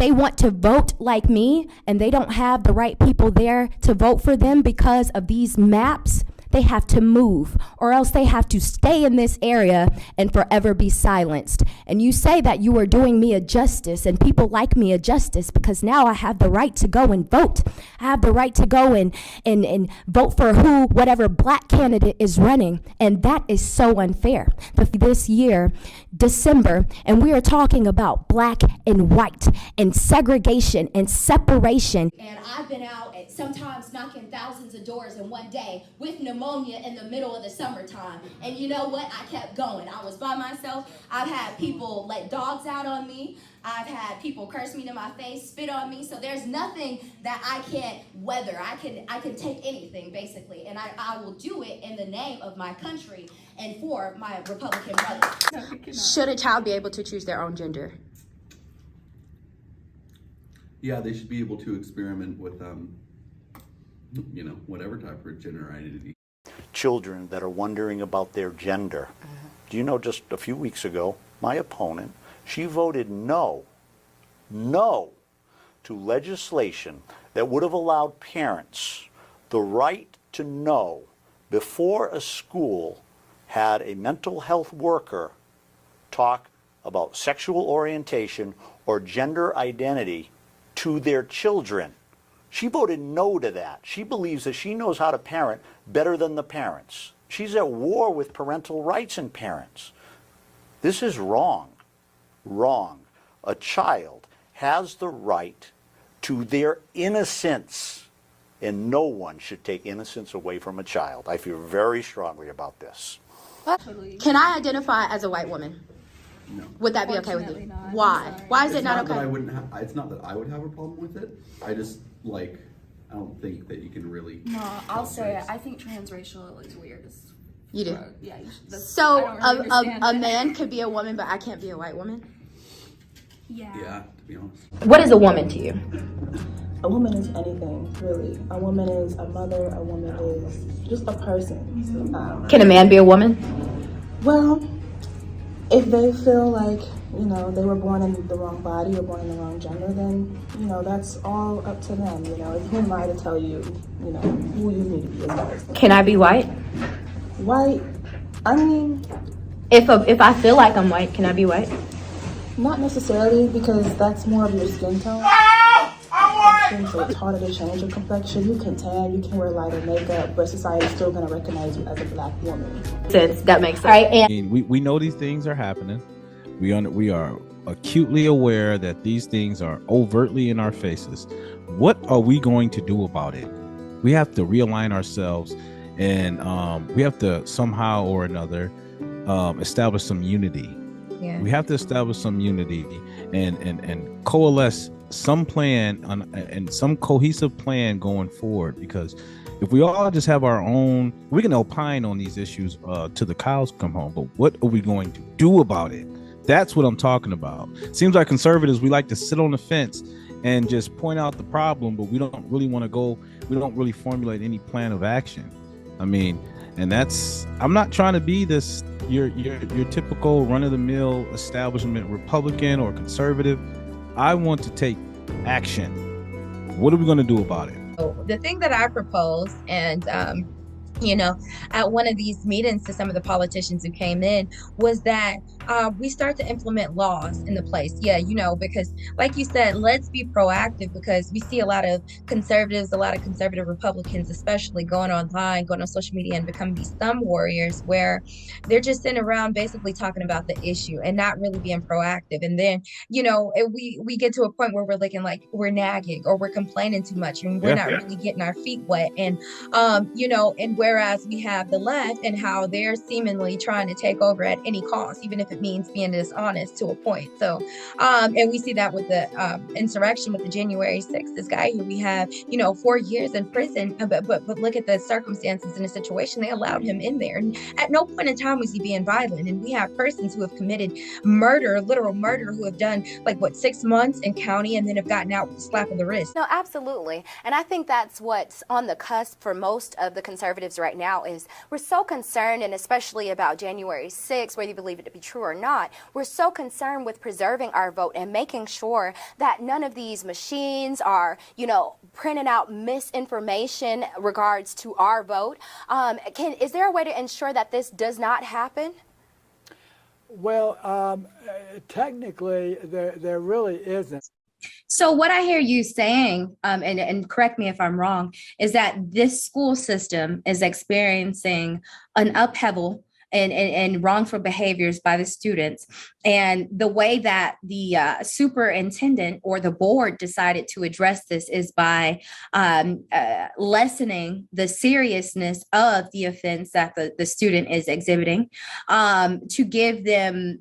they want to vote like me and they don't have the right people there to vote for them because of these maps, they have to move, or else they have to stay in this area and forever be silenced. And you say that you are doing me a justice and people like me a justice because now I have the right to go and vote. I have the right to go and vote for whatever black candidate is running. And that is so unfair. This year, December, and we are talking about black and white and segregation and separation. And I've been out at sometimes knocking thousands of doors in one day with pneumonia in the middle of the summertime. And you know what? I kept going. I was by myself. I've had people let dogs out on me. I've had people curse me to my face, spit on me. So there's nothing that I can't weather. I can take anything, basically. And I will do it in the name of my country and for my Republican brothers. Should a child be able to choose their own gender? Yeah, they should be able to experiment with, whatever type of gender identity. Children that are wondering about their gender. Do you know, just a few weeks ago, my opponent, she voted no to legislation that would have allowed parents the right to know before a school had a mental health worker talk about sexual orientation or gender identity to their children. She voted no to that. She believes that she knows how to parent better than the parents. She's at war with parental rights and parents. This is wrong. Wrong. A child has the right to their innocence, and no one should take innocence away from a child. I feel very strongly about this. Can I identify as a white woman? No. Would that be okay with you? Not. Why? Why is it not That okay? it's not that I would have a problem with it. I just, I don't think that you can really. No, I'll say it. I think transracial is weird as You do? fuck. Yeah. So I don't really a understand it. man could be a woman, but I can't be a white woman? Yeah. Yeah, to be honest. What is a woman to you? A woman is anything, really. A woman is a mother, a woman is just a person. Can a man be a woman? Well, if they feel like, they were born in the wrong body or born in the wrong gender, then, that's all up to them. Who am I to tell you, who you need to be as a person? Can I be white? White, I mean, If I feel like I'm white, can I be white? not necessarily, because that's more of your skin tone. So it's harder to change your complexion. You can tan, you can wear lighter makeup, but society's still going to recognize you as a black woman. That makes sense. All right, and I mean, we know these things are happening. We are acutely aware that these things are overtly in our faces. What are we going to do about it? We have to realign ourselves, and we have to somehow or another establish some unity. Yeah. We have to establish some unity and coalesce some plan and some cohesive plan going forward, because if we all just have our own, we can opine on these issues till the cows come home, but what are we going to do about it? That's what I'm talking about. Seems like conservatives, we like to sit on the fence and just point out the problem, but we don't really want to go, we don't really formulate any plan of action. I mean, and that's, I'm not trying to be this your typical run-of-the-mill establishment Republican or conservative. I want to take action. What are we going to do about it? The thing that I propose, and at one of these meetings to some of the politicians who came in, was that we start to implement laws in the place. Yeah, because like you said, let's be proactive, because we see a lot of conservatives, a lot of conservative Republicans, especially going online, going on social media and becoming these thumb warriors where they're just sitting around basically talking about the issue and not really being proactive. And then, we get to a point where we're looking like we're nagging or we're complaining too much and we're not really getting our feet wet. And, and whereas we have the left and how they're seemingly trying to take over at any cost, even if it means being dishonest to a point. So, and we see that with the insurrection with the January 6th, this guy who we have, 4 years in prison, but look at the circumstances and the situation. They allowed him in there. And at no point in time was he being violent. And we have persons who have committed murder, literal murder, who have done 6 months in county and then have gotten out with a slap of the wrist. No, absolutely. And I think that's what's on the cusp for most of the conservatives conservatives right now is we're so concerned, and especially about January 6th, whether you believe it to be true or not, we're so concerned with preserving our vote and making sure that none of these machines are, printing out misinformation regards to our vote. Is there a way to ensure that this does not happen? Well, technically, there really isn't. So what I hear you saying, and correct me if I'm wrong, is that this school system is experiencing an upheaval and wrongful behaviors by the students. And the way that the superintendent or the board decided to address this is by lessening the seriousness of the offense that the student is exhibiting, to give them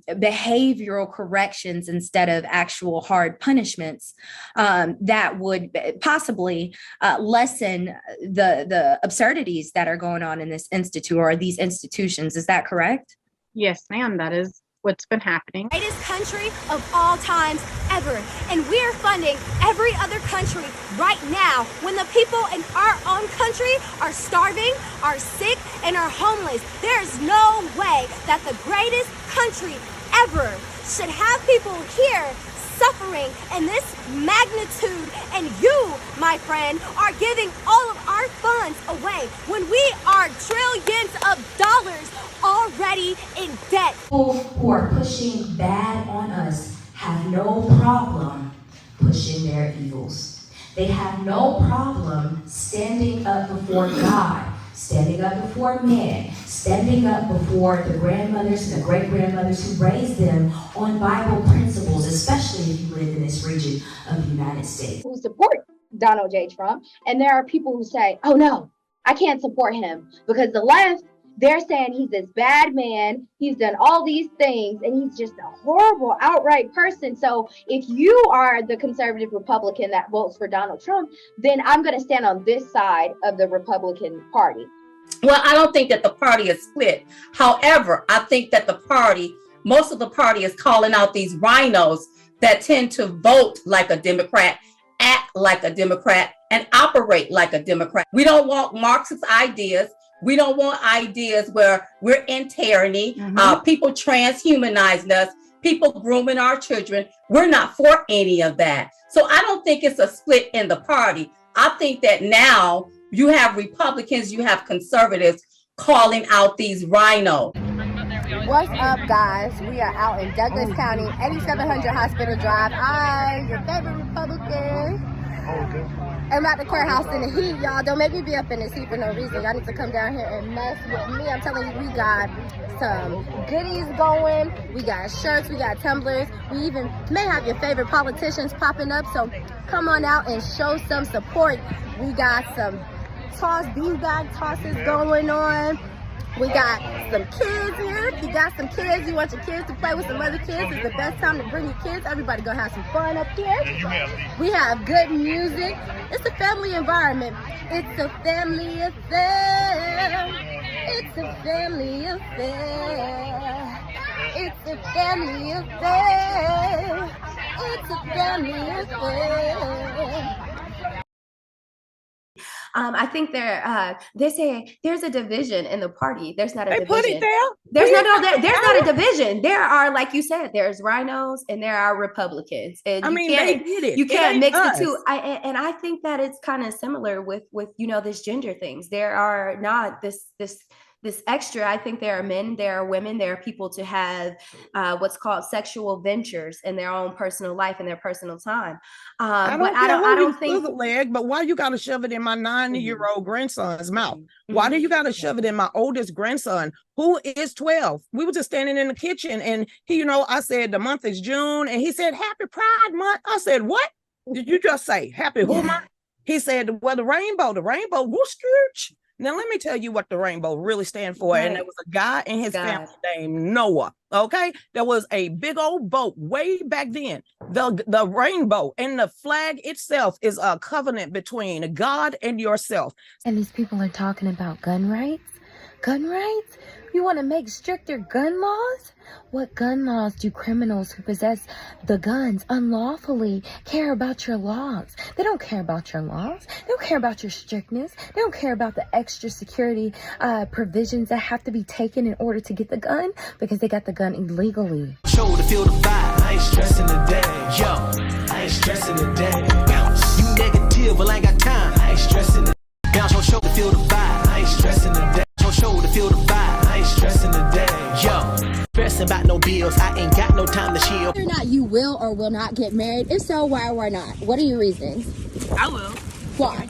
behavioral corrections instead of actual hard punishments that would possibly lessen the absurdities that are going on in this institute or these institutions. Is that correct? Yes, ma'am. That is what's been happening. Greatest country of all times ever. And we're funding every other country right now when the people in our own country are starving, are sick, and are homeless. There's no way that the greatest country ever should have people here suffering in this magnitude, and you, my friend, are giving all of our funds away when we are trillions of dollars already in debt. People who are pushing bad on us have no problem pushing their evils. They have no problem standing up before God, standing up before men, standing up before the grandmothers and the great-grandmothers who raised them on Bible principles, especially if you live in this region of the United States. Who support Donald J. Trump, and there are people who say, oh no, I can't support him because the left, they're saying he's this bad man, he's done all these things, and he's just a horrible, outright person. So if you are the conservative Republican that votes for Donald Trump, then I'm going to stand on this side of the Republican Party. Well, I don't think that the party is split. However, I think that most of the party is calling out these rhinos that tend to vote like a Democrat, act like a Democrat, and operate like a Democrat. We don't want Marxist ideas. We don't want ideas where we're in tyranny, people transhumanizing us, people grooming our children. We're not for any of that. So I don't think it's a split in the party. I think that now you have Republicans, you have conservatives calling out these rhinos. What's up, guys? We are out in Douglas County, 8700 Hospital Drive. I, your favorite Republican. I'm at the courthouse in the heat, y'all. Don't make me be up in this heat for no reason. Y'all need to come down here and mess with me. I'm telling you, we got some goodies going. We got shirts, we got tumblers. We even may have your favorite politicians popping up. So come on out and show some support. We got some beanbag tosses going on. We got some kids here. If you got some kids, you want your kids to play with some other kids, it's the best time to bring your kids. Everybody gonna have some fun up here. We have good music. It's a family environment. It's a family affair. It's a family affair. It's a family affair. It's a family affair. I think they say there's a division in the party. There's not a division. Put it there. There's not a division. There are, like you said, there's rhinos and there are Republicans. And they did it. You can't mix the two. I think that it's kind of similar with this gender things. There are not this extra. I think there are men, there are women, there are people to have what's called sexual ventures in their own personal life and their personal time. I don't think leg, but why you gotta shove it in my 90-year-old grandson's mouth? Why do you gotta shove it in my oldest grandson who is 12? We were just standing in the kitchen and he, I said the month is June and he said Happy Pride Month. I said, what did you just say? Happy who month? He said, well, the rainbow, whoosh. Now, let me tell you what the rainbow really stands for. Right. And there was a guy and his family named Noah. Okay. There was a big old boat way back then. The rainbow and the flag itself is a covenant between God and yourself. And these people are talking about gun rights. gun rights? You want to make stricter gun laws? What gun laws do criminals who possess the guns unlawfully care about your laws? They don't care about your laws. They don't care about your strictness. They don't care about the extra security provisions that have to be taken in order to get the gun because they got the gun illegally. Show to feel the vibe. I ain't stressing today. Yo, I ain't stressing today. Bounce. You negative, but I ain't got time. I ain't stressing today. Bounce on show to feel the vibe. I ain't stressing today. On show to feel the vibe. I ain't stressing today. Yo, stressing about no bills. I ain't got no time to chill. Whether or not you will or will not get married, if so, why or why not? What are your reasons? I will. Why?